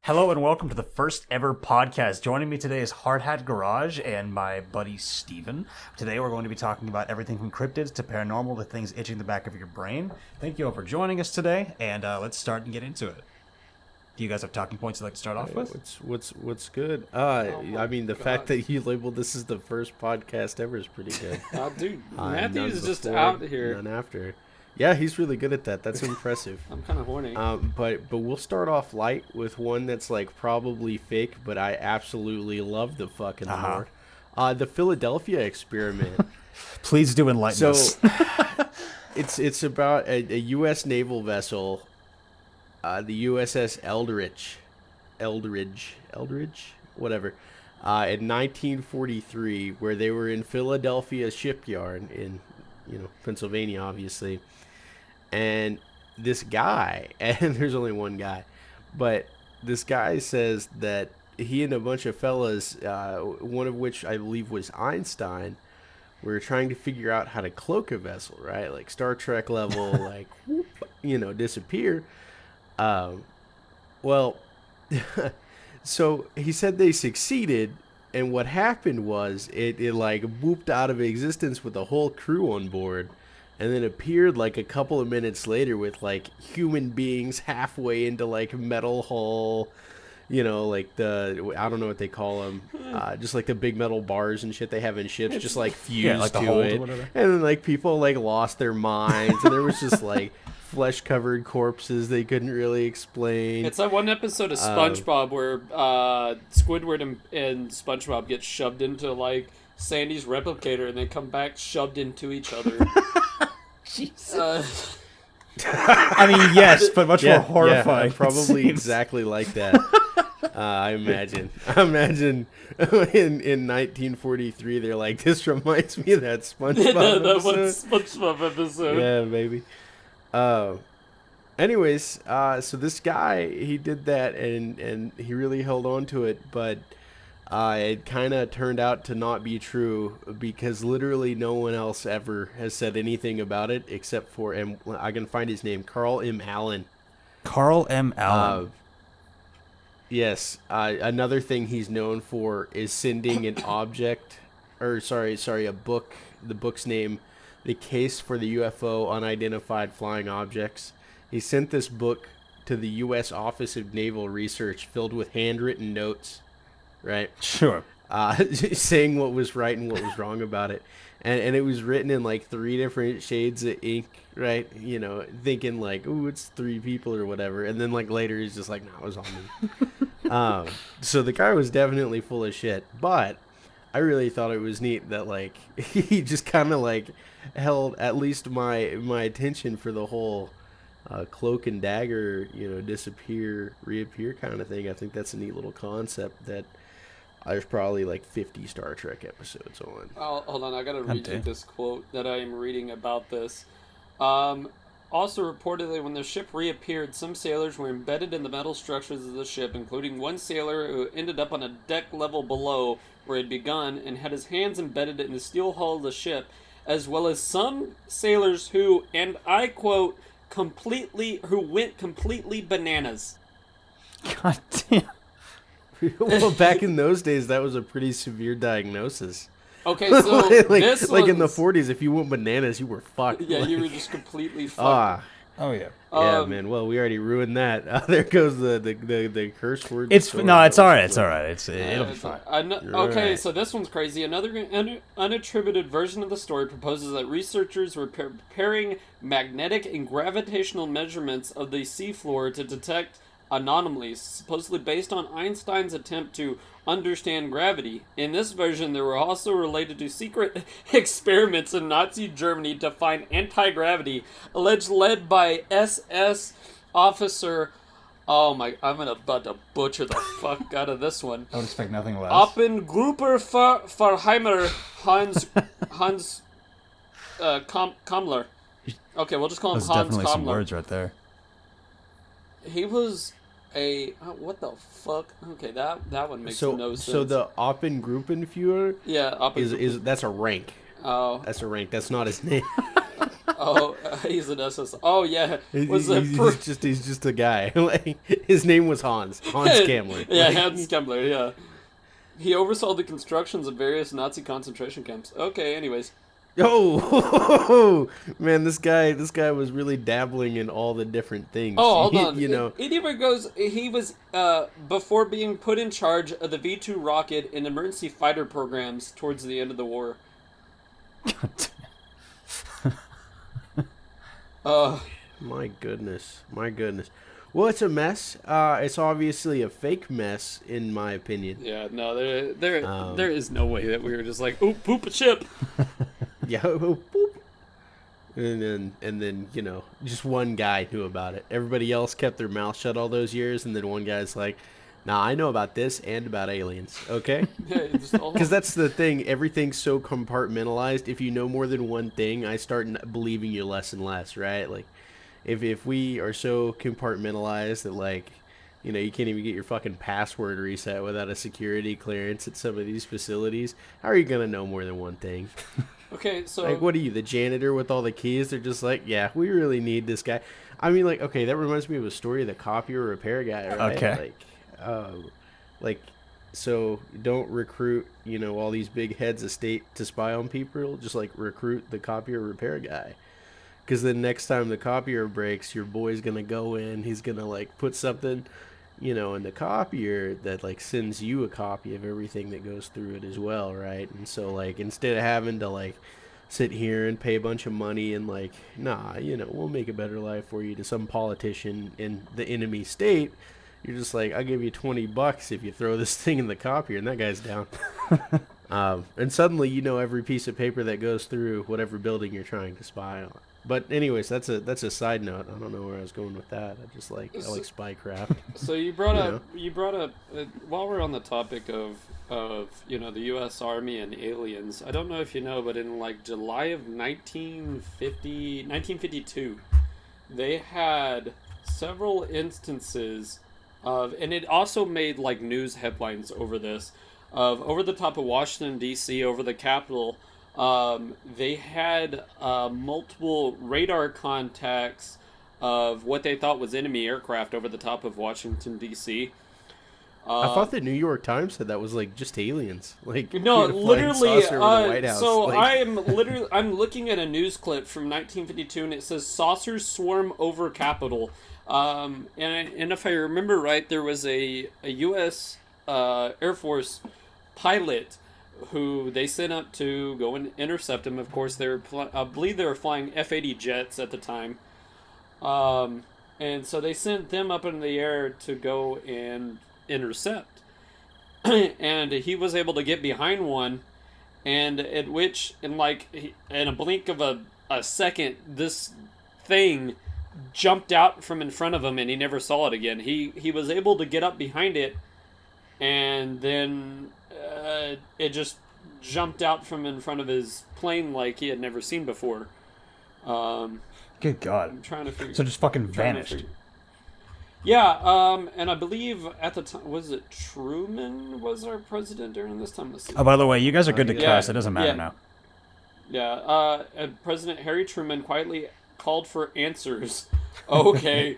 Hello and welcome to the first ever podcast. Joining me today is Hard Hat Garage and my buddy Steven. Today we're going to be talking about everything from cryptids to paranormal to things itching the back of your brain. Thank you all for joining us today, and let's start and get into it. Do you guys have talking points you'd like to start off with? What's good? The fact that you labeled this as the first podcast ever is pretty good. Dude, Matthew's just out here. None after. Yeah, he's really good at that. That's impressive. I'm kind of horny. But we'll start off light with one that's like probably fake, but I absolutely love the fucking lore. The Philadelphia experiment. Please do enlighten us. It's about a U.S. naval vessel, the USS Eldridge, whatever, in 1943, where they were in Philadelphia shipyard in, Pennsylvania, obviously. And this guy, and there's only one guy, but this guy says that he and a bunch of fellas, one of which I believe was Einstein, were trying to figure out how to cloak a vessel, right? Like Star Trek level, like, whoop, disappear. So he said they succeeded, and what happened was it like whooped out of existence with the whole crew on board, and then appeared like a couple of minutes later with like human beings halfway into like metal hull, like the, I don't know what they call them, just like the big metal bars and shit they have in ships, just like fused like the to hold it, or whatever. and then like people like lost their minds, and there was just like flesh covered corpses they couldn't really explain. It's like one episode of SpongeBob where Squidward and SpongeBob get shoved into like Sandy's replicator, and they come back shoved into each other. Jesus. I mean, yes, but much more horrifying. Yeah, probably exactly like that. I imagine in 1943, they're like, this reminds me of that SpongeBob that one SpongeBob episode. Yeah, baby. Anyways, so this guy, he did that, and he really held on to it, but it kind of turned out to not be true, because literally no one else ever has said anything about it except for, and I can find his name, Carl M. Allen. Carl M. Allen. Yes. Another thing he's known for is sending an object, or a book. The book's name, The Case for the UFO Unidentified Flying Objects. He sent this book to the U.S. Office of Naval Research filled with handwritten notes, right? Sure. Saying what was right and what was wrong about it. And it was written in like 3 different shades of ink, right? Thinking like, ooh, it's 3 people or whatever. And then like later he's just like, no, it was on me. So the guy was definitely full of shit. But I really thought it was neat that like he just kind of like held at least my attention for the whole cloak and dagger, disappear, reappear kind of thing. I think that's a neat little concept that there's probably like 50 Star Trek episodes on. Oh, hold on, I gotta read you this quote that I am reading about this. Also reportedly, when the ship reappeared, some sailors were embedded in the metal structures of the ship, including one sailor who ended up on a deck level below where it had begun and had his hands embedded in the steel hull of the ship, as well as some sailors who, and I quote, who went completely bananas. God damn. Well, back in those days, that was a pretty severe diagnosis. Okay, so this like in the 40s, if you went bananas, you were fucked. Yeah, you were just completely fucked. Oh yeah. Yeah, man. Well, we already ruined that. There goes the curse word. It's all right. It's all right. It'll be fine. Okay, right. So this one's crazy. Another unattributed version of the story proposes that researchers were preparing magnetic and gravitational measurements of the seafloor to detect anomalies, supposedly based on Einstein's attempt to understand gravity. In this version, they were also related to secret experiments in Nazi Germany to find anti-gravity, alleged led by SS officer. Oh my! I'm about to butcher the fuck out of this one. I would expect nothing less. Oppengruber Verheimer Hans Kammler. Okay, we'll just call him Those Hans definitely Kammler. some words right there. He was what the fuck? Okay, that one makes no sense. So the Oppengrubenführer is that's a rank. Oh. That's a rank. That's not his name. Oh, he's an SS. Oh yeah, He's just a guy. Like, his name was Hans Kemmler. Yeah, Like, Hans Kemmler. Yeah, he oversaw the constructions of various Nazi concentration camps. Okay, anyways. oh man, this guy was really dabbling in all the different things. Oh, hold on. You know, It even goes. He was before being put in charge of the V-2 rocket and emergency fighter programs towards the end of the war. my goodness. Well, it's a mess. It's obviously a fake mess, in my opinion. Yeah, no, there is no way that we were just like, oh, poop a ship. Yeah, boop. And then you know, just one guy knew about it. Everybody else kept their mouth shut all those years, and then one guy's like, "Nah, I know about this and about aliens." Okay, because that's the thing. Everything's so compartmentalized. If you know more than one thing, I start believing you less and less. Right? Like, if we are so compartmentalized that, like, you know, you can't even get your fucking password reset without a security clearance at some of these facilities, how are you gonna know more than one thing? Okay, so like, what are you, the janitor with all the keys? They're just like, yeah, we really need this guy. I mean, like, okay, that reminds me of a story of the copier repair guy, right? Okay. So don't recruit, you know, all these big heads of state to spy on people. Just, like, recruit the copier repair guy. Because then next time the copier breaks, your boy's going to go in. He's going to, like, put something, you know, in the copier that, like, sends you a copy of everything that goes through it as well, right? And so, like, instead of having to, like, sit here and pay a bunch of money and, like, nah, you know, we'll make a better life for you to some politician in the enemy state, you're just like, I'll give you $20 if you throw this thing in the copier, and that guy's down. And suddenly you know every piece of paper that goes through whatever building you're trying to spy on. But anyways, that's a side note. I don't know where I was going with that. I like spycraft. So you brought up while we're on the topic of you know, the U.S. Army and aliens. I don't know if you know, but in like July of 1952, they had several instances of, and it also made like news headlines over this, of over the top of Washington D.C., over the Capitol. They had multiple radar contacts of what they thought was enemy aircraft over the top of Washington, D.C. I thought the New York Times said that was like just aliens. Like, no, literally. The White House. So like... I'm looking at a news clip from 1952, and it says saucers swarm over Capitol. And if I remember right, there was a U.S. Air Force pilot who they sent up to go and intercept him. Of course, I believe they were flying F-80 jets at the time. And so they sent them up in the air to go and intercept. And he was able to get behind one, and at which, in a blink of a second, this thing jumped out from in front of him, and he never saw it again. He was able to get up behind it, and then it just jumped out from in front of his plane like he had never seen before. Good God. I'm trying to figure. So just fucking vanished. Yeah, and I believe at the time, was it Truman was our president during this time? Oh, by the way, you guys are good to cuss. It doesn't matter now. Yeah, President Harry Truman quietly called for answers. Okay.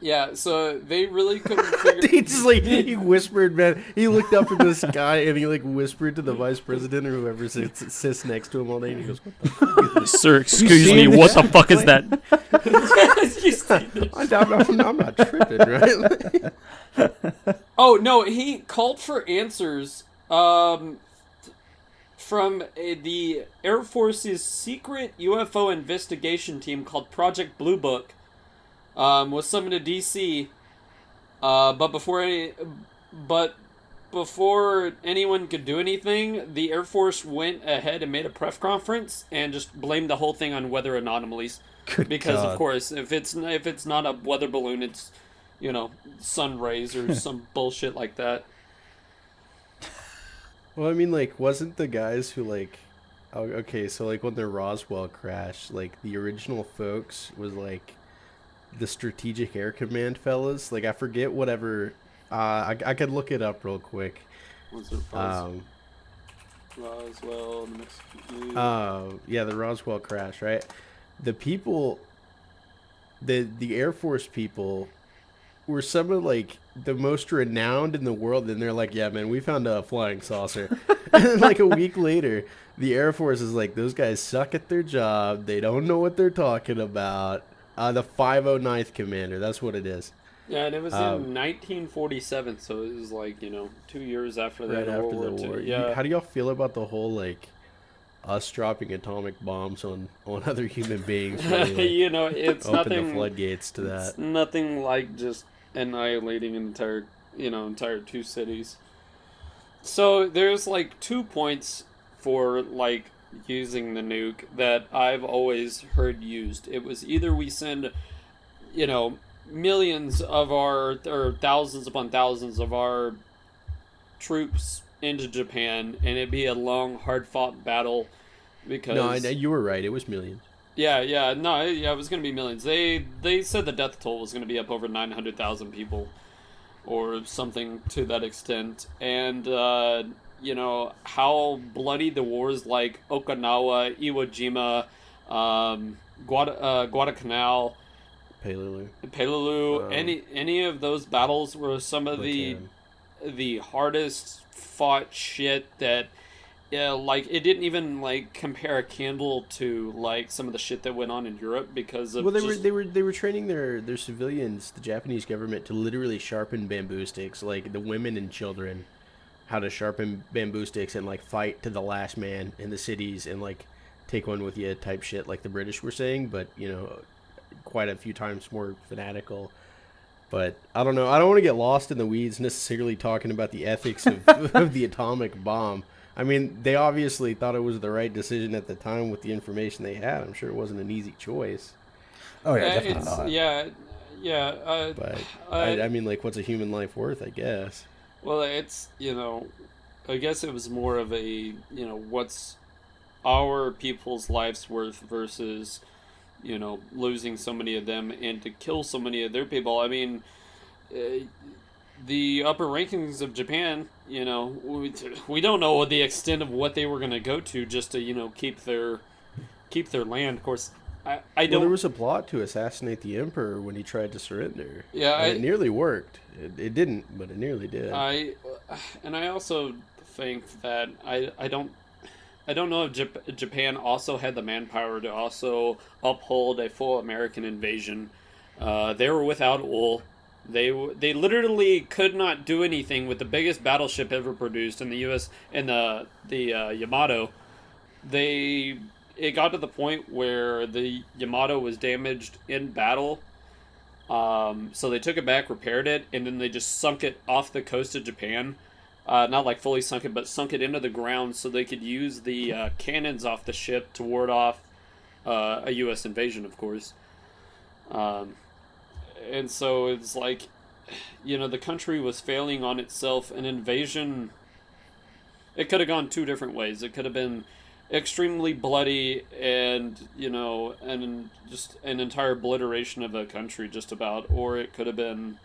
Yeah, so they really couldn't figure... He just, he whispered, man. He looked up into the sky, and he, whispered to the vice president or whoever sits next to him all day, and he goes, what the fuck is this? Sir, excuse me, what the fuck is that? I'm not tripping, right? Oh, no, he called for answers from the Air Force's secret UFO investigation team called Project Blue Book. Was summoned to D.C. But before anyone could do anything, the Air Force went ahead and made a press conference and just blamed the whole thing on weather anomalies. Because of course, if it's not a weather balloon, it's, you know, sun rays or some bullshit like that. Well, I mean, wasn't the guys who okay, so when the Roswell crash, the original folks was the Strategic Air Command fellas, I forget whatever. I could look it up real quick. Roswell, the Mexican. Yeah, the Roswell crash, right? The people, the Air Force people, were some of like the most renowned in the world, and they're like, "Yeah, man, we found a flying saucer." And then, like a week later, the Air Force is like, "Those guys suck at their job. They don't know what they're talking about." The 509th Commander, that's what it is. Yeah, and it was in 1947, so it was like 2 years after Right that after World the War war. II. Yeah. How do y'all feel about the whole like us dropping atomic bombs on other human beings? Really, like, It's open nothing. the floodgates to It's that. nothing like just annihilating an entire two cities. So there's like 2 points for like using the nuke that I've always heard used. It was either we send, millions of our or thousands upon thousands of our troops into Japan, and it'd be a long, hard-fought battle because No, you were right. It was millions. it was going to be millions. They said the death toll was going to be up over 900,000 people, or something to that extent. And how bloody the wars like Okinawa, Iwo Jima, Guadalcanal, Peleliu, any of those battles were some of the hardest fought shit that. Yeah, like it didn't even like compare a candle to like some of the shit that went on in Europe because of they were training their civilians, the Japanese government, to literally sharpen bamboo sticks, like the women and children, how to sharpen bamboo sticks and like fight to the last man in the cities and like take one with you type shit, like the British were saying, but quite a few times more fanatical. But I don't know. I don't want to get lost in the weeds necessarily talking about the ethics of the atomic bomb. I mean, they obviously thought it was the right decision at the time with the information they had. I'm sure it wasn't an easy choice. Oh yeah, definitely not. Yeah. But I mean, like, what's a human life worth? I guess. Well, it's I guess it was more of a what's our people's lives worth versus losing so many of them and to kill so many of their people. I mean, the upper rankings of Japan, we don't know the extent of what they were going to go to just to keep their land. Of course, I don't. Well, there was a plot to assassinate the emperor when he tried to surrender. Yeah, and it nearly worked. It didn't, but it nearly did. I also think that I don't know if Japan also had the manpower to also uphold a full American invasion. They were without oil. They literally could not do anything with the biggest battleship ever produced in the U.S. and the Yamato. It got to the point where the Yamato was damaged in battle. So they took it back, repaired it, and then they just sunk it off the coast of Japan. Not like fully sunk it, but sunk it into the ground so they could use the cannons off the ship to ward off a U.S. invasion, of course. And so it's like, the country was failing on itself. An invasion, it could have gone 2 different ways. It could have been extremely bloody and, and just an entire obliteration of a country just about. Or it could have been,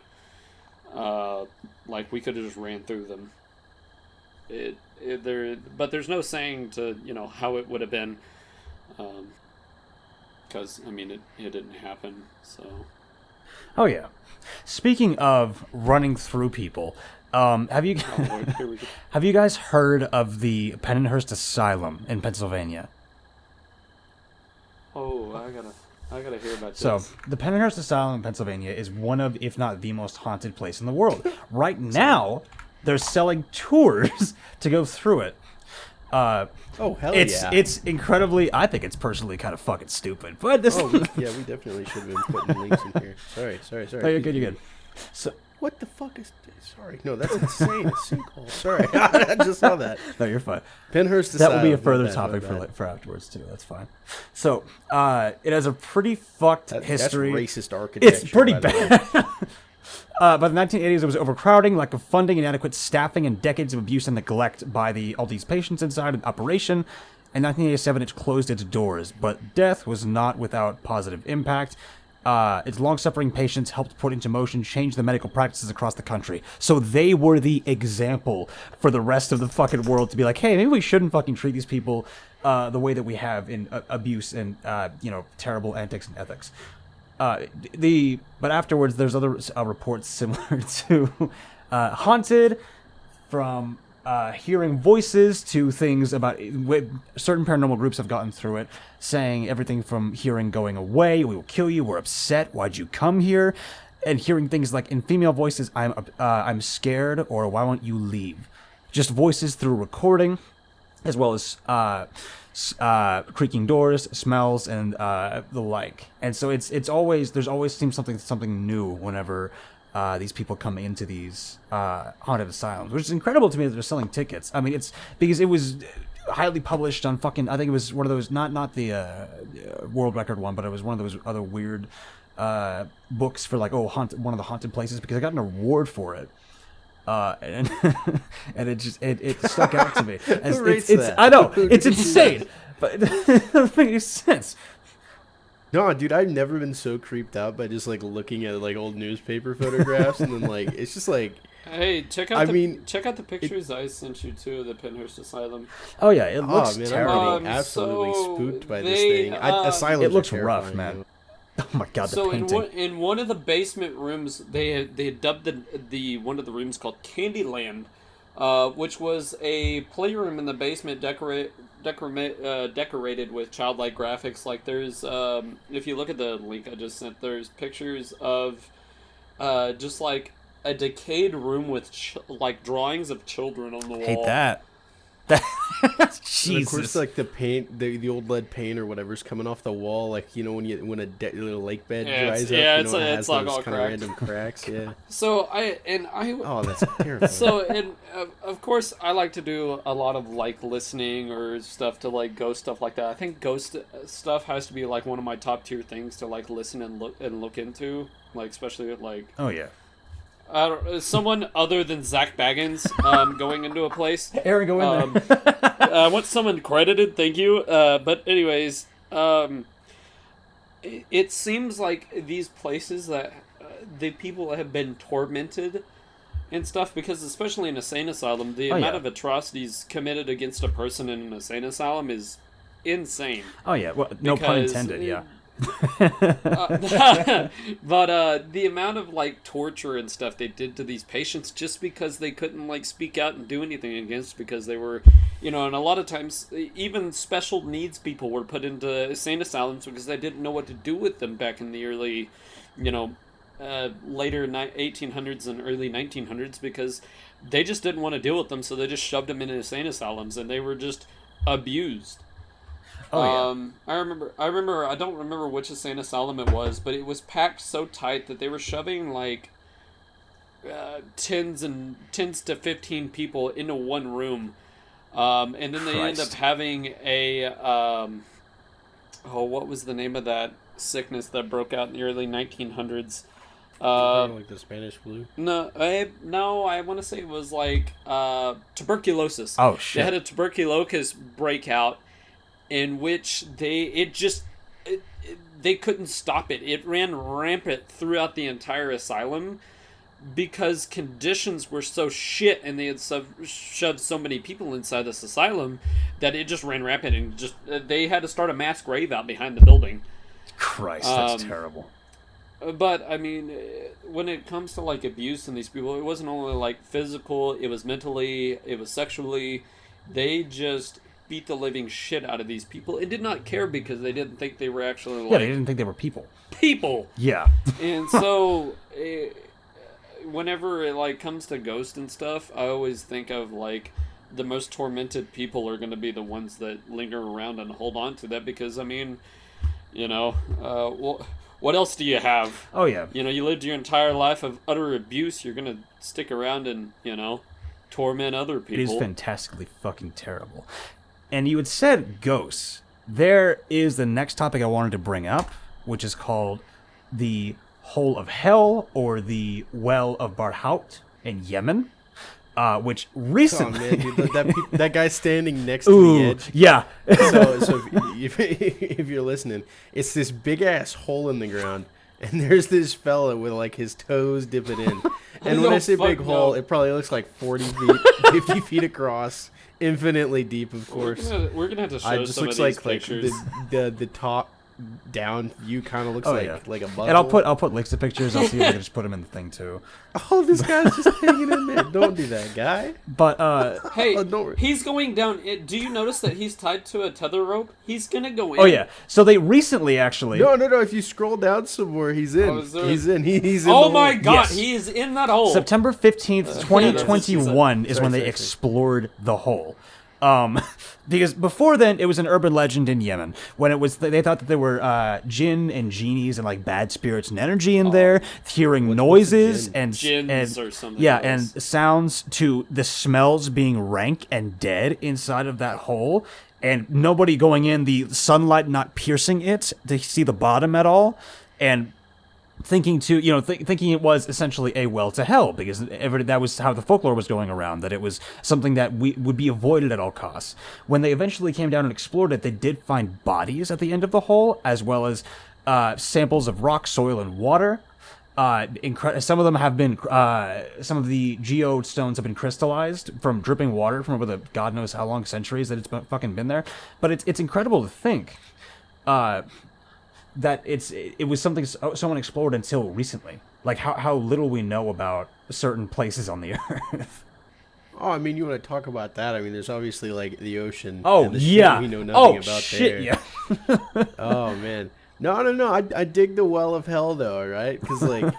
like, we could have just ran through them. But there's no saying to, how it would have been. Because, I mean, it didn't happen, so... Oh yeah. Speaking of running through people, have you have you guys heard of the Pennhurst Asylum in Pennsylvania? Oh, I gotta hear about this. So the Pennhurst Asylum in Pennsylvania is one of, if not the most haunted place in the world. Right now, they're selling tours to go through it. Oh, hell yeah. It's incredibly, I think it's personally kind of fucking stupid. But this... we definitely should have been putting links in here. Sorry. Oh, you're good. So, what the fuck is... Sorry. No, that's insane. A sinkhole. Sorry. I just saw that. No, you're fine. Pennhurst That will be a Asylum. further topic for afterwards, too. That's fine. So, it has a pretty fucked history. That's racist architecture. It's pretty bad. By the 1980s, it was overcrowding, lack of funding, inadequate staffing, and decades of abuse and neglect by all these patients inside an operation. In 1987, it closed its doors, but death was not without positive impact. its long-suffering patients helped put into motion change the medical practices across the country. So they were the example for the rest of the fucking world to be like, hey, maybe we shouldn't fucking treat these people the way that we have in abuse and terrible antics and ethics. But afterwards, there's other reports similar to haunted, from hearing voices to things about certain paranormal groups have gotten through it, saying everything from hearing going away, we will kill you, we're upset, why'd you come here, and hearing things like in female voices, I'm scared, or why won't you leave? Just voices through recording, as well as creaking doors, smells, and the like. And so there's always seems something new whenever these people come into these haunted asylums, which is incredible to me that they're selling tickets. I mean, it's because it was highly published on fucking, I think it was one of those, not the world record one, but it was one of those other weird books for like, one of the haunted places, because I got an award for it. And and it stuck out to me. It's I know, it's insane, but it doesn't make any sense. No, dude, I've never been so creeped out by just like looking at like old newspaper photographs, and then like it's just like, hey, check out the pictures I sent you too of the Pennhurst Asylum. Oh yeah, it looks man, terrible. I'm absolutely spooked by this thing. Asylums it looks are rough, man. Oh my god, the painting. So in one of the basement rooms, they had dubbed the one of the rooms called Candyland, which was a playroom in the basement decorated with childlike graphics. Like there's, if you look at the link I just sent, there's pictures of just like a decayed room with like drawings of children on the wall. Hate that. Jesus. And of course, like the paint, the old lead paint or whatever's coming off the wall, like when a little lake bed dries up, it's has like those all kind of cracked. random cracks. Yeah. So Oh, that's terrible. So of course I like to do a lot of like listening or stuff to like ghost stuff like that. I think ghost stuff has to be like one of my top tier things to like listen and look into, like especially with like. Oh yeah. Someone other than Zach Baggins going into a place. Aaron, go in there. I want someone credited, thank you. But anyways, it seems like these places that the people have been tormented and stuff, because especially in a insane asylum, the amount of atrocities committed against a person in an insane asylum is insane. Oh yeah, well, no pun intended. Yeah. But the amount of like torture and stuff they did to these patients just because they couldn't like speak out and do anything against, because they were, and a lot of times even special needs people were put into insane asylums because they didn't know what to do with them back in the early, later 1800s and early 1900s, because they just didn't want to deal with them, so they just shoved them into insane asylums and they were just abused. Oh, yeah. I remember, I don't remember which insane asylum it was, but it was packed so tight that they were shoving like 10 to 15 people into one room. And then they end up having a, what was the name of that sickness that broke out in the early 1900s? Like the Spanish flu? No, I want to say it was like tuberculosis. Oh, shit. They had a tuberculosis breakout, in which they couldn't stop it. It ran rampant throughout the entire asylum because conditions were so shit, and they had shoved so many people inside this asylum that it just ran rampant, and just they had to start a mass grave out behind the building. Christ, that's terrible. But I mean, when it comes to like abuse in these people, it wasn't only like physical; it was mentally, it was sexually. They just beat the living shit out of these people and did not care because they didn't think they were actually like... Yeah, they didn't think they were people. People! Yeah. And so, whenever it like comes to ghost and stuff, I always think of like the most tormented people are going to be the ones that linger around and hold on to that, because I mean, what else do you have? Oh yeah. You lived your entire life of utter abuse, you're going to stick around and, torment other people. It is fantastically fucking terrible. And you had said ghosts. There is the next topic I wanted to bring up, which is called the Hole of Hell, or the Well of Barhaut in Yemen, which recently... Oh, man, dude, that guy standing next to Ooh, the edge. Yeah. So if you're listening, it's this big-ass hole in the ground, and there's this fella with like his toes dipping in. And when I say big hole, it probably looks like 40 feet, 50 feet across, infinitely deep, of course. We're gonna have to show It just some looks of these like pictures. the top down view kind of looks like a butthole. And I'll put links to pictures. I'll see if I can just put them in the thing too. Oh, this guy's just hanging in there. Don't do that, guy. But Hey, don't... he's going down. Do you notice that he's tied to a tether rope? He's gonna go in. oh yeah, so they recently actually. No. If you scroll down some more, he's in. He's in. He's in. Oh the my hole. god, Yes. he's in that hole. September 15th, 2021 is when they Sorry. explored the hole. Because before then, it was an urban legend in Yemen when it was they thought that there were jinn and genies and like bad spirits and energy in there, hearing noises and Jinns or something. yeah, else. and sounds to the smells being rank and dead inside of that hole, and nobody going in, the sunlight not piercing it to see the bottom at all, and thinking it was essentially a well to hell, because that was how the folklore was going around, that it was something that would be avoided at all costs. When they eventually came down and explored it, they did find bodies at the end of the hole, as well as samples of rock, soil, and water. Some of them have been, some of the geostones have been crystallized from dripping water from over the God knows how long centuries that it's fucking been there. But it's incredible to think that it was something someone explored until recently. Like how little we know about certain places on the earth. Oh, I mean, you want to talk about that? I mean, there's obviously like the ocean. Oh and the yeah, shit we know nothing about shit, there. yeah. Oh man, no. I dig the well of hell though, right? Because like.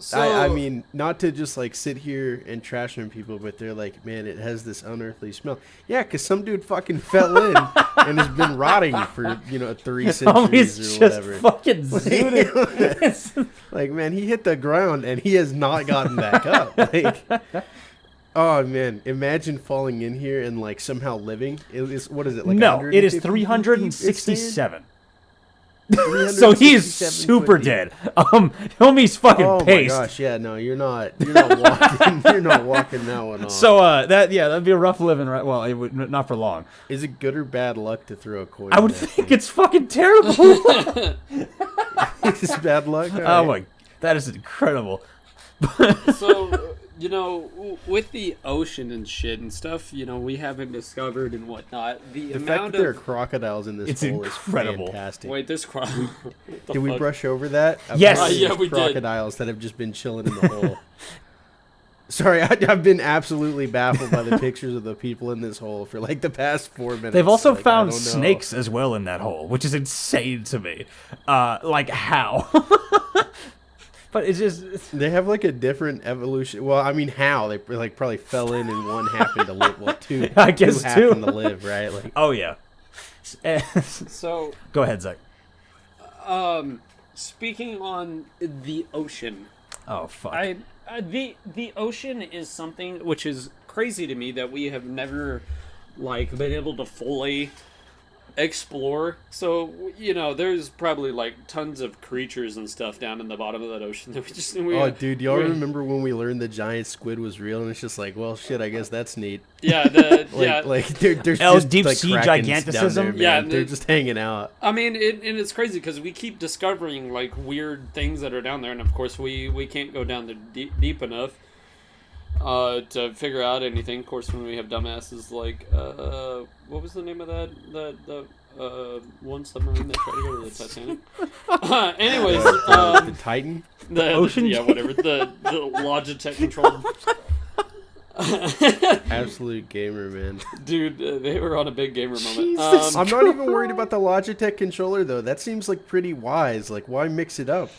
So, I mean, not to just like sit here and trash on people, but they're like, man, it has this unearthly smell. Yeah, because some dude fucking fell in and has been rotting for 3 centuries or whatever. Just fucking zooted. Like, man, he hit the ground and he has not gotten back up. Like, oh man, imagine falling in here and like somehow living. What is it? Like No, it is 150 feet 367. deep, So he's 367 super foot deep. dead. Homie's fucking Oh my paced. gosh, yeah, no, you're not walking, you're not walking that one off. So that'd be a rough living, right? Well, it would not for long. Is it good or bad luck to throw a coin? I would in that think thing? it's fucking terrible. It's bad luck. All Oh right. my, that is incredible. so with the ocean and shit and stuff, we haven't discovered and whatnot. The The fact amount that there are of crocodiles in this It's hole incredible. is fantastic. wait, this crowd. Did we brush over that? Yes. Apparently Yeah, there's we did. crocodiles that have just been chilling in the hole. Sorry, I've been absolutely baffled by the pictures of the people in this hole for like the past 4 minutes. They've also Like, I found don't know. snakes as well in that hole, which is insane to me. Like how? But it's just They have like a different evolution. Well, I mean, how they like probably fell in and one happened to live. Well, two. I guess two happened two. to live, right? Like, oh yeah. So, Go ahead, Zach. speaking on the ocean, Oh fuck. the ocean is something which is crazy to me that we have never been able to fully explore. So there's probably like tons of creatures and stuff down in the bottom of that ocean that oh, dude, y'all remember when we learned the giant squid was real? And it's just like, well, shit, I guess that's neat. yeah Like there's Hell's just deep like sea krakens down giganticism? there, man. Yeah, They're just hanging out. I mean, and it's crazy because we keep discovering like weird things that are down there, and of course we can't go down there deep enough to figure out anything. Of course, when we have dumbasses like what was the name of the one submarine that tried to go to the Titanic? Anyways, The Titan. the Ocean yeah, Gate? whatever the Logitech controlled. Absolute gamer, man. Dude, they were on a big gamer moment. Jesus. I'm not even worried about the Logitech controller though. That seems like pretty wise. Like, why mix it up?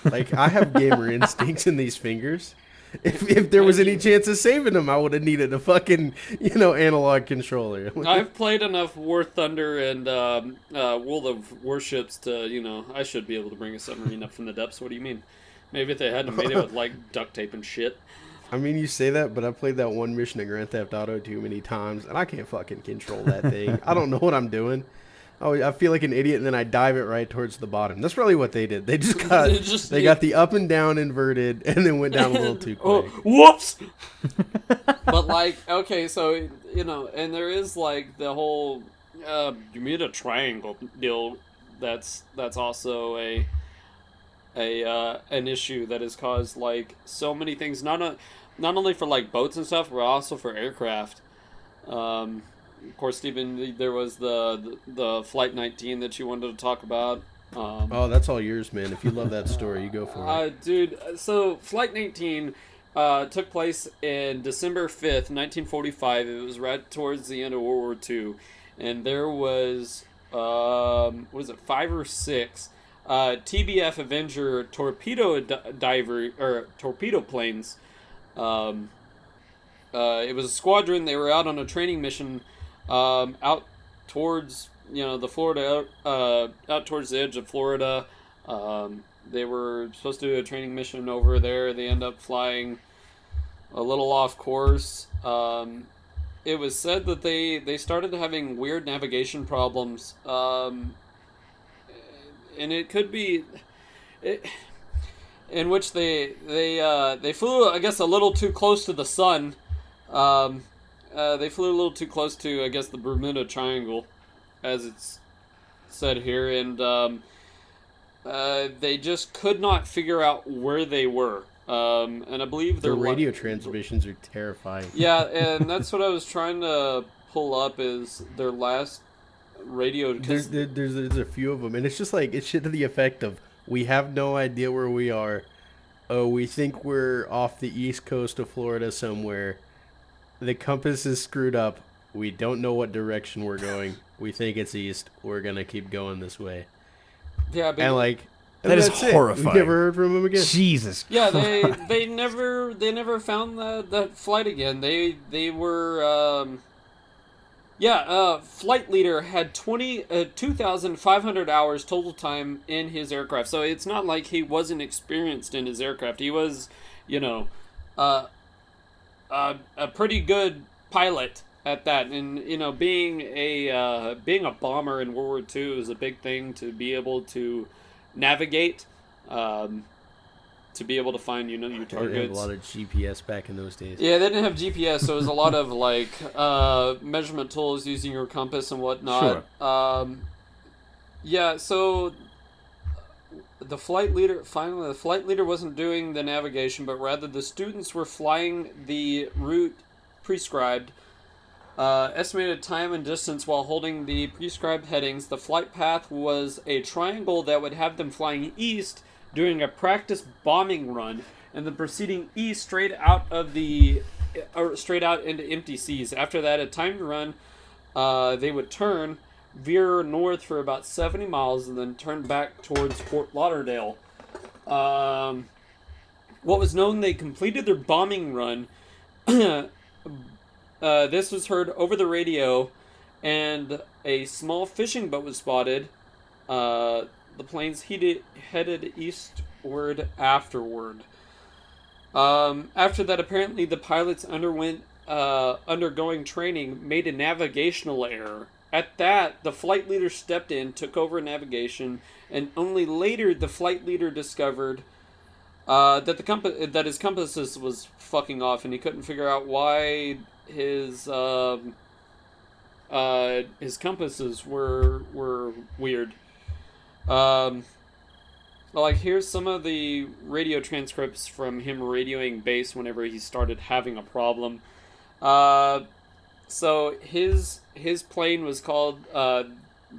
Like, I have gamer instincts in these fingers. If there was any chance of saving them, I would have needed a fucking analog controller. I've played enough War Thunder and World of Warships to I should be able to bring a submarine up from the depths. What do you mean? Maybe if they hadn't made it with like duct tape and shit. I mean, you say that, but I played that one mission of Grand Theft Auto too many times, and I can't fucking control that thing. I don't know what I'm doing. Oh, I feel like an idiot, and then I dive it right towards the bottom. That's probably what they did. They just got they got the up and down inverted, and then went down a little too quick. Whoops! But like, okay, so and there is like the whole you made a triangle deal. That's also an issue that has caused like so many things, not only for like boats and stuff, but also for aircraft. Of course, Stephen, there was the Flight 19 that you wanted to talk about. Oh, that's all yours, man. If you love that story, you go for it. Dude, so Flight 19 took place in December 5th, 1945. It was right towards the end of World War II. And there was, was it 5 or 6 TBF Avenger torpedo torpedo planes. It was a squadron. They were out on a training mission out towards the Florida, out towards the edge of Florida. They were supposed to do a training mission over there. They end up flying a little off course. It was said that they started having weird navigation problems, and it could be in which they flew, I guess, a little too close to the sun. They flew a little too close to, I guess, the Bermuda Triangle, as it's said here, and they just could not figure out where they were. And I believe their radio transmissions are terrifying. Yeah, and that's what I was trying to pull up is their last radio. There's a few of them, and it's just like it's shit to the effect of we have no idea where we are. Oh, we think we're off the east coast of Florida somewhere. The compass is screwed up. We don't know what direction we're going. We think it's east. We're gonna keep going this way. Yeah, but and like. That is horrifying. We never heard from him again. Jesus. Yeah, they never found that flight again. They were flight leader had 2,500 hours total time in his aircraft. So it's not like he wasn't experienced in his aircraft. He was, a pretty good pilot at that. And being a bomber in World War II is a big thing to be able to navigate, to be able to find your targets. They didn't have a lot of GPS back in those days. Yeah, they didn't have GPS, so it was a lot of like measurement tools using your compass and whatnot. Sure. So the flight leader wasn't doing the navigation, but rather the students were flying the route prescribed. Estimated time and distance while holding the prescribed headings. The flight path was a triangle that would have them flying east during a practice bombing run, and then proceeding east straight out into empty seas. After that, a timed run, they would turn, veer north for about 70 miles, and then turn back towards Fort Lauderdale. What was known, they completed their bombing run. This was heard over the radio, and a small fishing boat was spotted. The planes headed eastward afterward. After that, apparently the pilots undergoing training made a navigational error. At that, the flight leader stepped in, took over navigation, and only later the flight leader discovered that his compasses was fucking off, and he couldn't figure out why his compasses were weird. Like, here's some of the radio transcripts from him radioing base whenever he started having a problem. So his plane was called,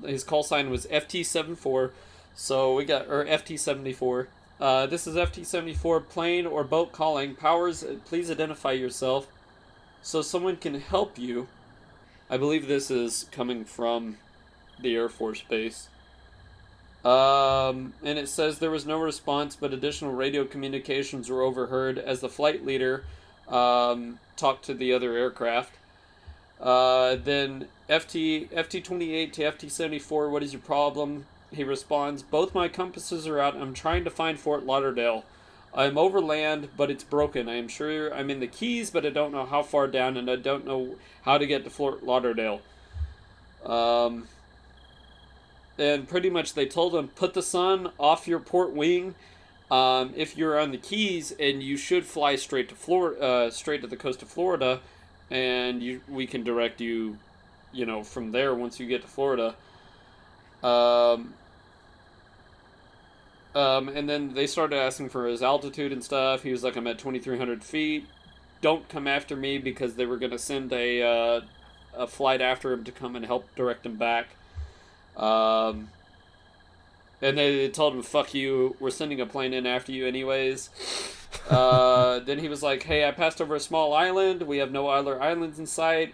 his call sign was FT-74. So we got, or FT-74. This is FT-74 plane or boat calling. Powers, please identify yourself so someone can help you. I believe this is coming from the Air Force Base. And it says there was no response, but additional radio communications were overheard as the flight leader talked to the other aircraft. Then FT-28 to FT-74, what is your problem? He responds, both my compasses are out. I'm trying to find Fort Lauderdale. I'm over land, but it's broken. I am sure I'm in the Keys, but I don't know how far down, and I don't know how to get to Fort Lauderdale. And pretty much they told him, put the sun off your port wing if you're on the Keys, and you should fly straight to Florida, straight to the coast of Florida, and we can direct you, from there once you get to Florida. And then they started asking for his altitude and stuff. He was like, I'm at 2,300 feet. Don't come after me, because they were going to send a flight after him to come and help direct him back. And they told him, fuck you, we're sending a plane in after you anyways. Then he was like, hey, I passed over a small island. We have no other islands in sight.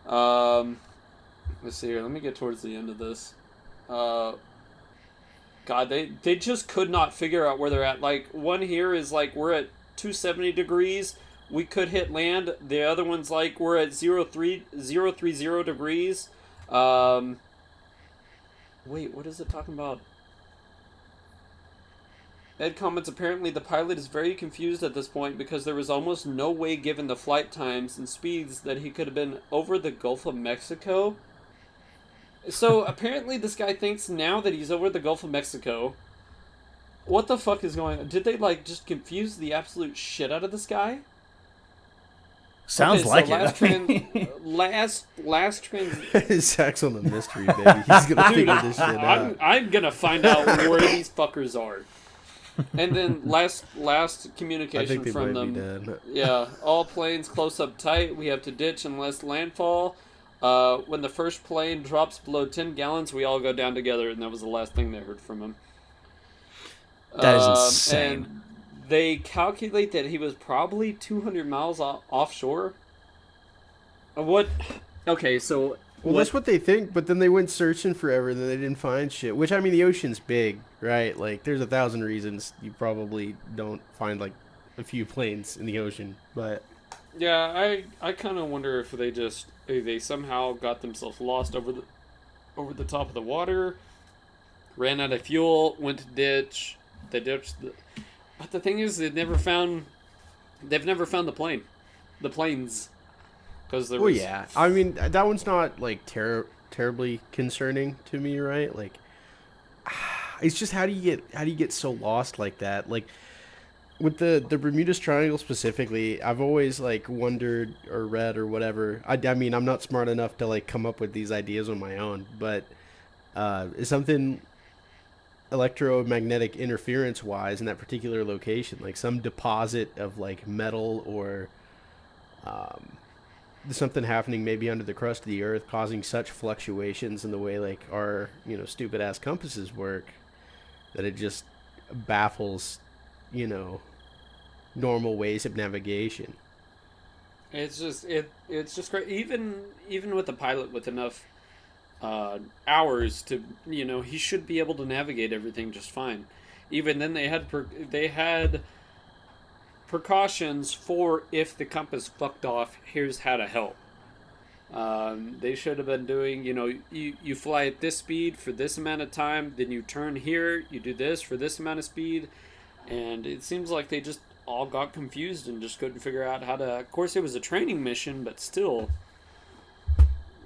Let's see here. Let me get towards the end of this. God, they just could not figure out where they're at. Like, one here is like, we're at 270 degrees. We could hit land. The other one's like, we're at 030 degrees. Wait, what is it talking about? Ed comments, apparently the pilot is very confused at this point because there was almost no way, given the flight times and speeds, that he could have been over the Gulf of Mexico. So apparently this guy thinks now that he's over the Gulf of Mexico. What the fuck is going on? Did they like just confuse the absolute shit out of this guy? Sounds Okay, like so it. last trans. Zach's on the mystery, baby. He's gonna figure this shit out. I'm gonna find out where these fuckers are. And then last communication I think they from might them. be dead. Yeah, all planes close up tight. We have to ditch unless landfall. When the first plane drops below 10 gallons, we all go down together, and that was the last thing they heard from him. That is insane. And they calculate that he was probably 200 miles offshore. What? Okay, so... Well, that's what they think, but then they went searching forever, and then they didn't find shit. Which, I mean, the ocean's big, right? Like, there's 1,000 reasons you probably don't find, like, a few planes in the ocean, but... Yeah, I kind of wonder if they somehow got themselves lost over the top of the water, ran out of fuel, went to ditch, they ditched but the thing is, they've never found the planes, because there was... Well, yeah, I mean, that one's not, like, terribly concerning to me, right? Like, it's just how do you get so lost like that? Like, with the Bermuda Triangle specifically, I've always, like, wondered or read or whatever. I mean, I'm not smart enough to, like, come up with these ideas on my own, but is something electromagnetic interference wise in that particular location, like some deposit of, like, metal or something happening maybe under the crust of the earth causing such fluctuations in the way, like, our, stupid ass compasses work, that it just baffles, normal ways of navigation. It's just great. Even with the pilot with enough hours to, he should be able to navigate everything just fine. Even then, they had precautions for if the compass fucked off. Here's how to help. They should have been doing, you fly at this speed for this amount of time, then you turn here, you do this for this amount of speed, and it seems like they just all got confused and just couldn't figure out how to... Of course, it was a training mission, but still...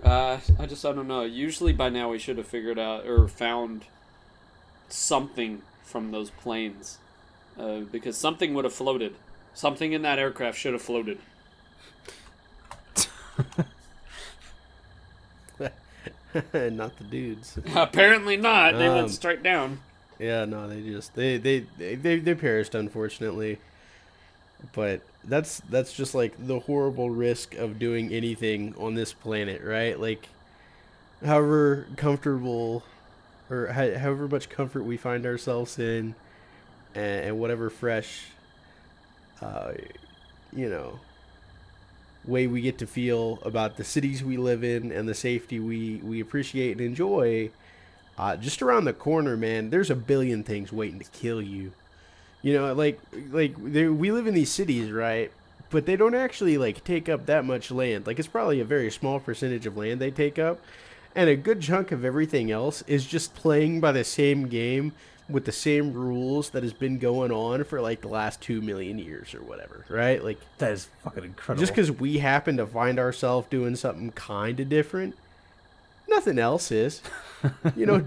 I don't know. Usually by now we should have figured out or found something from those planes. Because something would have floated. Something in that aircraft should have floated. Not the dudes. Apparently not. They went straight down. Yeah, no, they perished, unfortunately. But that's just, like, the horrible risk of doing anything on this planet, right? Like, however comfortable or however much comfort we find ourselves in, and whatever fresh, way we get to feel about the cities we live in and the safety we appreciate and enjoy, just around the corner, man, there's a billion things waiting to kill you. We live in these cities, right? But they don't actually, like, take up that much land. Like, it's probably a very small percentage of land they take up. And a good chunk of everything else is just playing by the same game with the same rules that has been going on for, like, the last 2 million years or whatever, right? Like, That is fucking incredible. just because we happen to find ourselves doing something kind of different, nothing else is.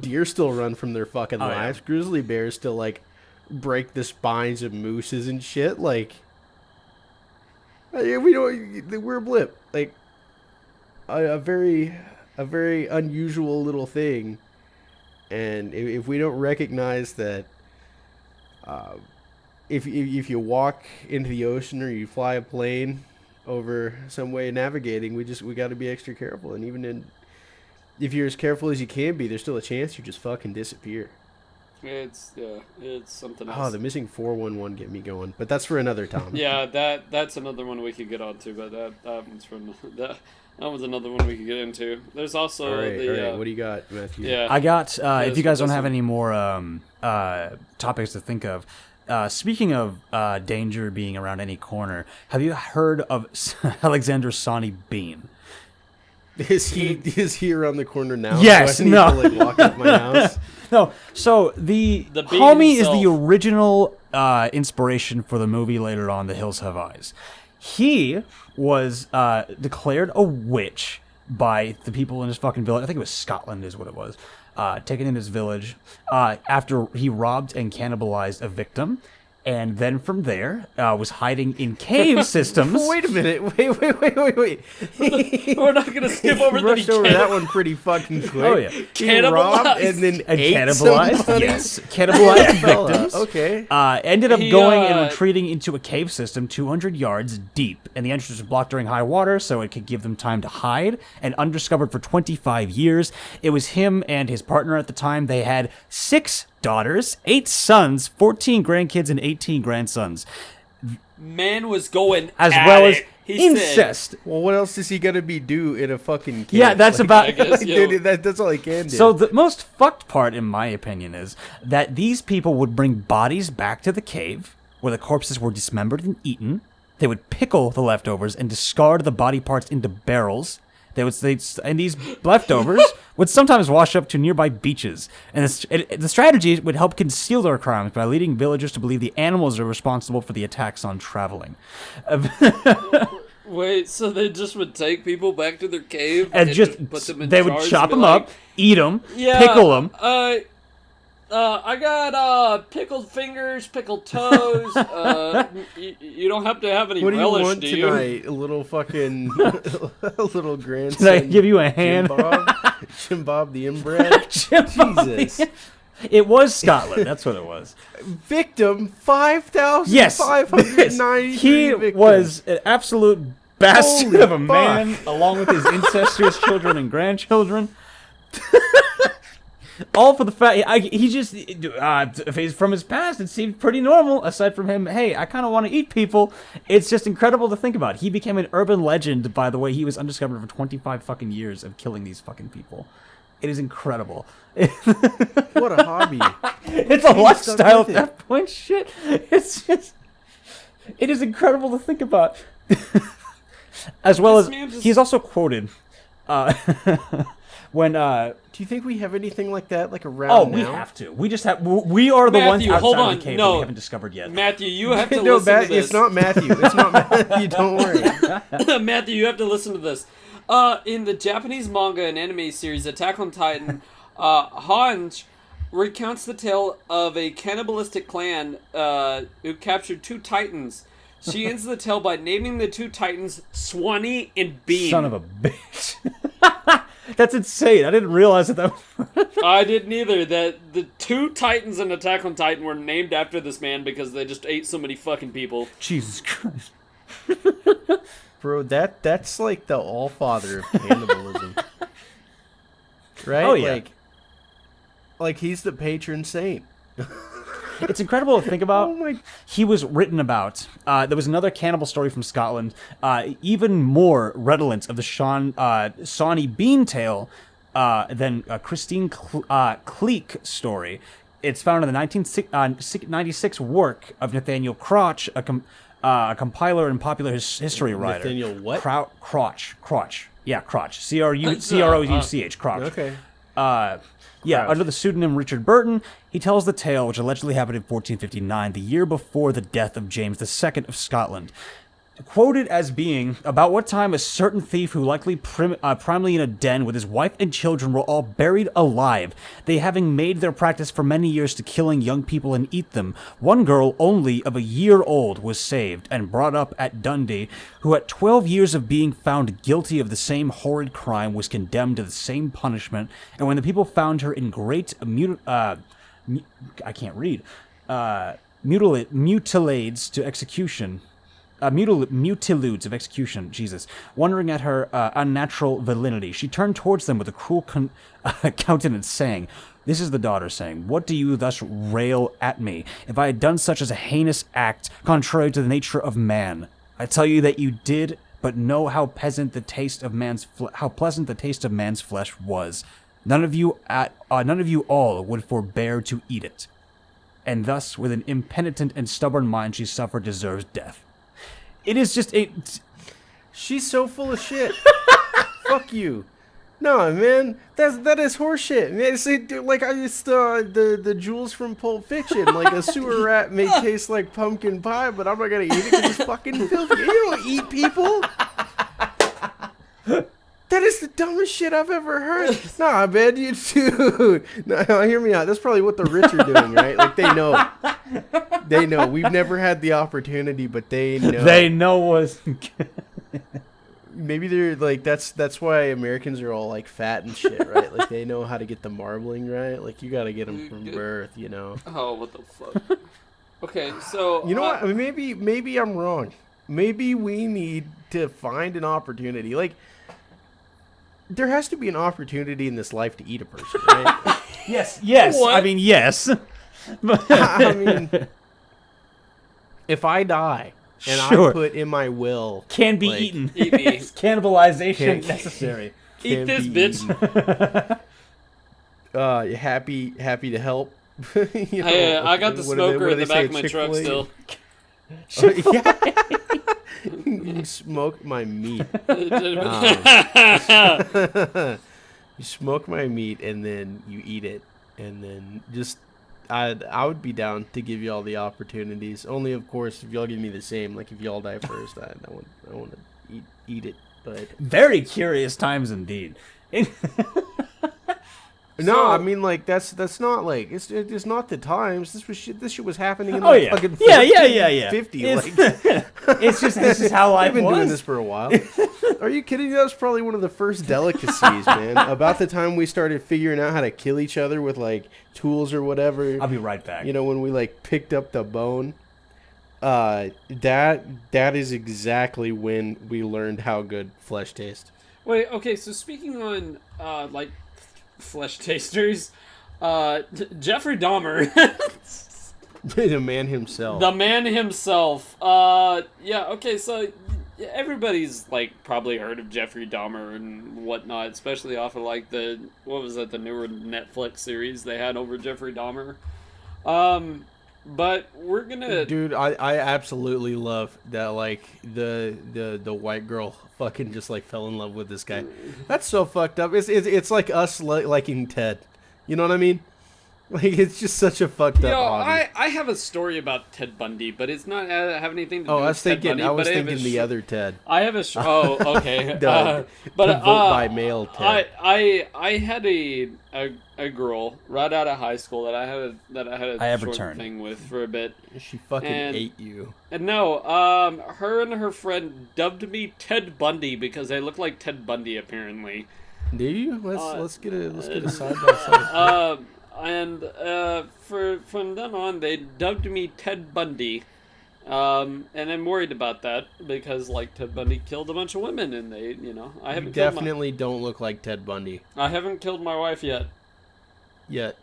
Deer still run from their fucking lives. Yeah. Grizzly bears still, like, break the spines of mooses and shit. Like, we're a blip. Like, a very unusual little thing. And if we don't recognize that if you walk into the ocean or you fly a plane over some way of navigating, we got to be extra careful. And even if you're as careful as you can be, there's still a chance you just fucking disappear. It's something else. Oh, the missing 411 get me going, but that's for another time. Yeah, that's another one we could get onto, but that one's from that one's another one we could get into. There's also all right. What do you got, Matthew? Yeah, I got. If you guys don't have any more topics to think of, speaking of danger being around any corner, have you heard of Alexander Sawney Bean? Is he around the corner now? Yes. Do I need No. to, walk up my house? No. So the Bean homie is himself. the original inspiration for the movie later on, The Hills Have Eyes. He was declared a witch by the people in his fucking village. I think it was Scotland is what it was. Taken in his village after he robbed and cannibalized a victim. And then from there, was hiding in cave systems. Wait a minute. Wait. We're not gonna skip over He rushed over that one pretty fucking quick. Oh, yeah. He robbed Cannibalized. and then And ate cannibalized, somebody? yes. Cannibalized Fella, victims. Okay. Ended up He, going and retreating into a cave system 200 yards deep. And the entrance was blocked during high water, so it could give them time to hide. And undiscovered for 25 years. It was him and his partner at the time. They had 6 daughters, 8 sons, 14 grandkids, and 18 grandsons. Man was going As at well as it. He incest. Said, Well, what else is he gonna be do in a fucking cave? Yeah, that's about... I guess, yo. Dude, that's all he can do. So the most fucked part, in my opinion, is that these people would bring bodies back to the cave where the corpses were dismembered and eaten. They would pickle the leftovers and discard the body parts into barrels. And these leftovers would sometimes wash up to nearby beaches. And the strategy would help conceal their crimes by leading villagers to believe the animals are responsible for the attacks on traveling. wait, so they just would take people back to their cave And just put them in they would jars chop and be them like, up, eat them, Yeah, pickle them. I got pickled fingers, pickled toes. You don't have to have any what do you relish, want do you? tonight? A little fucking, a little grandson. Did I give you a hand? Jim Bob the inbred. Jim Bob the- Jesus. It was Scotland. That's what it was. Victim 5,593 Yes, he victims. was an absolute bastard Holy of a fuck. man, along with his incestuous children and grandchildren. All for the fact he just from his past, it seemed pretty normal. Aside from him, hey, I kind of want to eat people. It's just incredible to think about. He became an urban legend by the way he was undiscovered for 25 fucking years of killing these fucking people. It is incredible. What a hobby. It's a lifestyle at with it. that point. Shit. It's just. It is incredible to think about. As well This as man just- he's also quoted when. Do you think we have anything like that, like around Oh, now? we have to. We just have. We are the ones Matthew, outside hold of on. the cave that No. we haven't discovered yet. Matthew, you have to No, listen to this. it's not Matthew. It's not Matthew. Don't worry. Matthew, you have to listen to this. In the Japanese manga and anime series Attack on Titan, Hange recounts the tale of a cannibalistic clan who captured 2 titans. She ends the tale by naming the 2 titans Sawney and Bean. Son of a bitch. That's insane. I didn't realize that. I didn't either. That the 2 titans in Attack on Titan were named after this man because they just ate so many fucking people. Jesus Christ. Bro, that's like the all-father of cannibalism. Right? Oh, yeah. Like he's the patron saint. It's incredible to think about. Oh my... He was written about. There was another cannibal story from Scotland, even more redolent of the Sawney Bean tale than Christine Cleek story. It's found in the 1996 work of Nathaniel Crotch, a compiler and popular history writer. Nathaniel what? Crotch. Yeah, Crotch. Crouch. Crotch. Okay. Yeah, Crouch. under the pseudonym Richard Burton, he tells the tale, which allegedly happened in 1459, the year before the death of James II of Scotland. Quoted as being, about what time a certain thief who likely primarily in a den with his wife and children were all buried alive, they having made their practice for many years to killing young people and eat them. One girl only of a year old was saved and brought up at Dundee, who at 12 years of being found guilty of the same horrid crime was condemned to the same punishment, and when the people found her in great mutilates to execution. Mutiludes of execution, Jesus. Wondering at her unnatural villainy, she turned towards them with a cruel countenance, saying, this is the daughter saying, what do you thus rail at me? If I had done such as a heinous act, contrary to the nature of man, I tell you that you did, but know how pleasant the taste of man's flesh was. None of you all would forbear to eat it. And thus, with an impenitent and stubborn mind, she suffered deserves death. It is just a... She's so full of shit. Fuck you. No, man, that is horseshit. Man, it's like it's the jewels from Pulp Fiction. Like a sewer rat may taste like pumpkin pie, but I'm not gonna eat it because it's fucking filthy. You don't eat people. That is the dumbest shit I've ever heard. Nah, man, dude. No, hear me out. That's probably what the rich are doing, right? Like they know. They know. We've never had the opportunity, but they know. They know was. Maybe they're like that's why Americans are all like fat and shit, right? Like they know how to get the marbling right. Like you got to get them from birth, you know. Oh, what the fuck? Okay, so you know what? I mean, maybe I'm wrong. Maybe we need to find an opportunity. Like there has to be an opportunity in this life to eat a person, right? Yes. What? I mean, yes. I mean, if I die and Sure. I put in my will, Can be like, eaten. Eat me. It's cannibalization necessary. Eat can this, be bitch. eaten. Happy to help. You know, Hey, I got the what do they- smoker what in do the they back say of my at truck Chick-fil-A? still. Yeah. You smoke my meat. You smoke my meat and then you eat it, and then just I would be down to give you all the opportunities. Only of course if y'all give me the same. Like if y'all die first, I want to eat it. But Very curious times indeed. no, I mean like that's not like it's not the times. This shit was happening in Oh, like yeah. fucking Yeah. 50. It's, Like it's just this is how life I've been was. doing this for a while. Are you kidding? That was probably one of the first delicacies, man. About the time we started figuring out how to kill each other with like tools or whatever. I'll be right back. You know, when we like picked up the bone. That is exactly when we learned how good flesh tastes. Wait, okay, so speaking on like flesh tasters, Jeffrey Dahmer, The man himself. the man himself. Yeah, okay, so everybody's like probably heard of Jeffrey Dahmer and whatnot, especially off of like the newer Netflix series they had over Jeffrey Dahmer. But we're gonna Dude, I absolutely love that, like, the white girl fucking just, like, fell in love with this guy. That's so fucked up. It's like us liking Ted. You know what I mean? Like, it's just such a fucked up hobby. I have a story about Ted Bundy, but it's not have anything to do Oh, with I was Ted thinking, Bundy. the other Ted. I have a oh, okay. The But vote by mail Ted. I had a girl right out of high school that I had a short returned. thing with for a bit. She fucking and- ate you. And no, her and her friend dubbed me Ted Bundy because I look like Ted Bundy apparently. Do you? Let's get a side by side. And from then on, they dubbed me Ted Bundy. And I'm worried about that because, like, Ted Bundy killed a bunch of women, and I You haven't definitely don't look like Ted Bundy I haven't killed my wife yet. yet.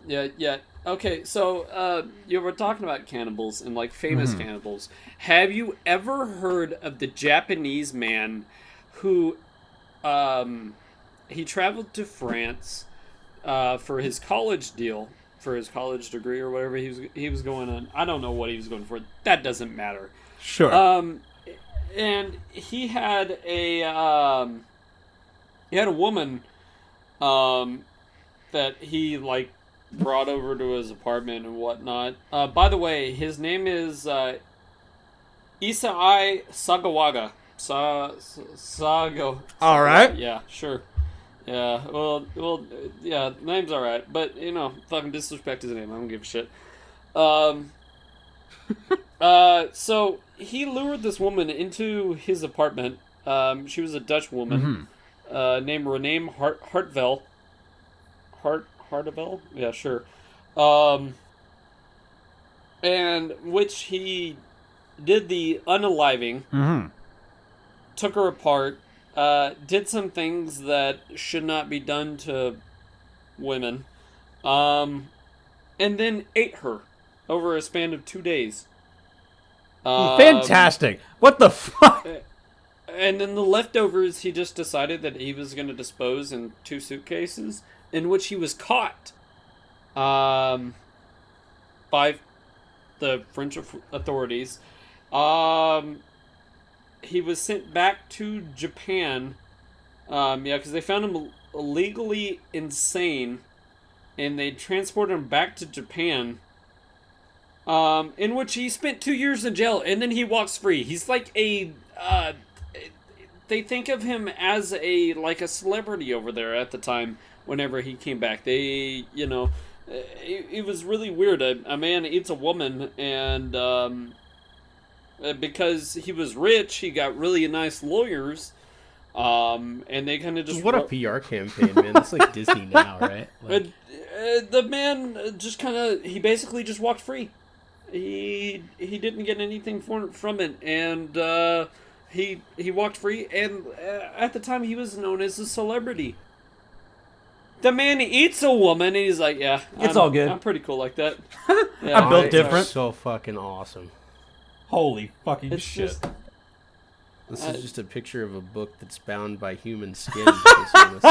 Yeah. Okay, so you were talking about cannibals and like famous cannibals. Have you ever heard of the Japanese man who he traveled to France for his college deal, for his college degree or whatever he was going on? I don't know what he was going for. That doesn't matter. Sure. And he had a woman that he like brought over to his apartment and whatnot. By the way, his name is Isai Sagawaga. Sago. All right. Yeah, sure. Yeah, well, yeah, name's all right, but fucking disrespect his name. I don't give a shit. So he lured this woman into his apartment. She was a Dutch woman named Renee Hartvel. Hartvel? Yeah, sure. and which he did the unaliving, took her apart, did some things that should not be done to women, and then ate her over a span of 2 days. Fantastic. What the fuck? And then the leftovers, he just decided that he was going to dispose in 2 suitcases, in which he was caught by the French authorities. He was sent back to Japan, because they found him illegally insane, and they transported him back to Japan, in which he spent 2 years in jail, and then he walks free. He's like a... they think of him as a celebrity over there at the time. Whenever he came back, it was really weird. A man eats a woman, and because he was rich, he got really nice lawyers, and they kind of just... What a PR campaign, man. That's like Disney now, right? Like... the man just he basically just walked free. He didn't get anything from it, and he walked free, and at the time he was known as a celebrity. The man eats a woman, and he's like, yeah, it's all good. I'm pretty cool like that. Yeah, I'm built different. So fucking awesome. Holy fucking it's shit. This is just a picture of a book that's bound by human skin. In case you want to see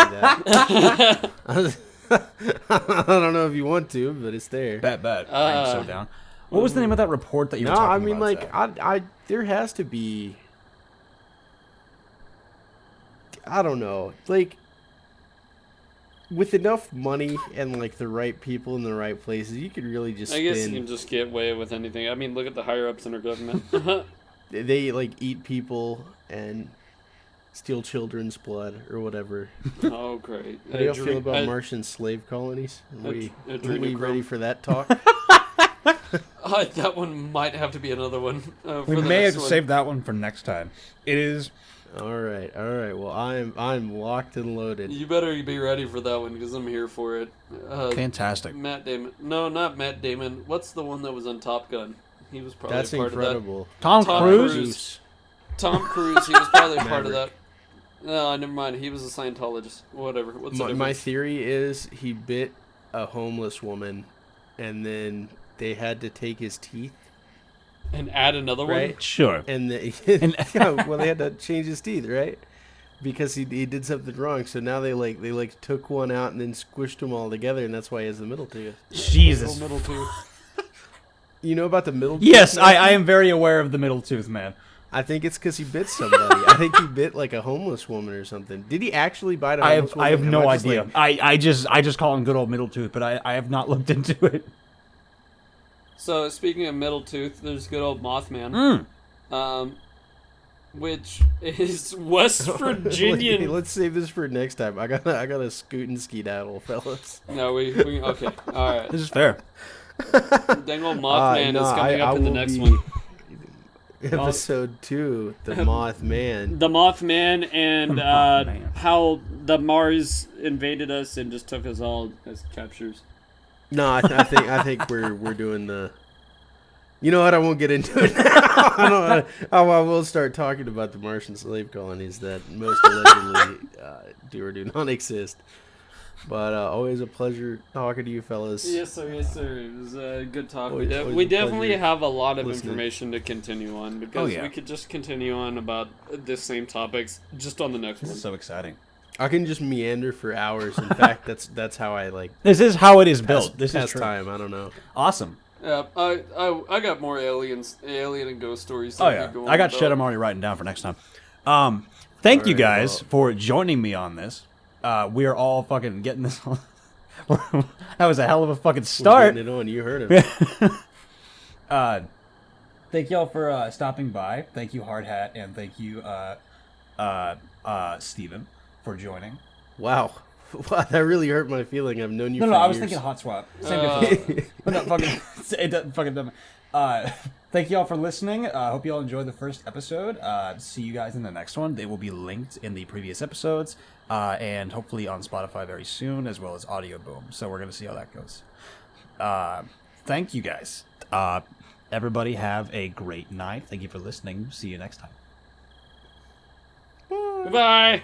that. I don't know if you want to, but it's there. Bet. I'm so down. What was the name of that report that you were talking about? No, I mean, I there has to be... I don't know. Like... With enough money and the right people in the right places, you could really just I guess you can just get away with anything. I mean, look at the higher ups in our government. They eat people and steal children's blood or whatever. Oh, great! How do you feel about Martian slave colonies? Are we ready for that talk? That one might have to be another one. We may have to save that one for next time. It is. All right. Well, I'm locked and loaded. You better be ready for that one because I'm here for it. Fantastic. Matt Damon. No, not Matt Damon. What's the one that was on Top Gun? He was probably That's part incredible. of that. Tom Cruise. Tom Cruise. He was probably part of that. No, never mind. He was a Scientologist. Whatever. What's the difference? My theory is he bit a homeless woman, and then they had to take his teeth. And add another one? Sure. And they had to change his teeth, right? Because he did something wrong. So now they took one out and then squished them all together, and that's why he has the middle tooth. Jesus. Middle tooth. You know about the middle tooth? Yes, I am very aware of the middle tooth, man. I think it's because he bit somebody. I think he bit a homeless woman or something. Did he actually bite a homeless woman? I have no idea. I just call him good old middle tooth, but I have not looked into it. So, speaking of middle tooth, there's good old Mothman. Which is West Virginian. Let's save this for next time. I got a scoot and skedaddle, fellas. No, we okay. All right. This is fair. Dang old Mothman is coming up in the next one. Episode 2, the Mothman. The Mothman and how the Mars invaded us and just took us all as captures. No, I think we're doing the. You know what? I won't get into it now. I will start talking about the Martian slave colonies that most allegedly do or do not exist. But always a pleasure talking to you, fellas. Yes, sir. It was a good talk. Always We definitely have a lot of listening. information to continue on because we could just continue on about the same topics just on the next one. This is so exciting. I can just meander for hours. In fact, that's how I like. This is how it is built. This is true. time. I don't know. Awesome. Yeah, I got more alien and ghost stories. Oh yeah, I got shit I'm already writing down for next time. Thank you guys for joining me on this. We are all fucking getting this on. That was a hell of a fucking start. We're getting it on. You heard it. Thank y'all for stopping by. Thank you, Hard Hat, and thank you, Steven, for joining. Wow, that really hurt my feeling. I've known you. No, for I was years. thinking hot swap. Same difference. But no, fucking, it doesn't fucking dumb. Thank you all for listening. Hope you all enjoyed the first episode. See you guys in the next one. They will be linked in the previous episodes, and hopefully on Spotify very soon, as well as Audio Boom. So we're gonna see how that goes. Thank you guys. everybody have a great night. Thank you for listening. See you next time. Goodbye.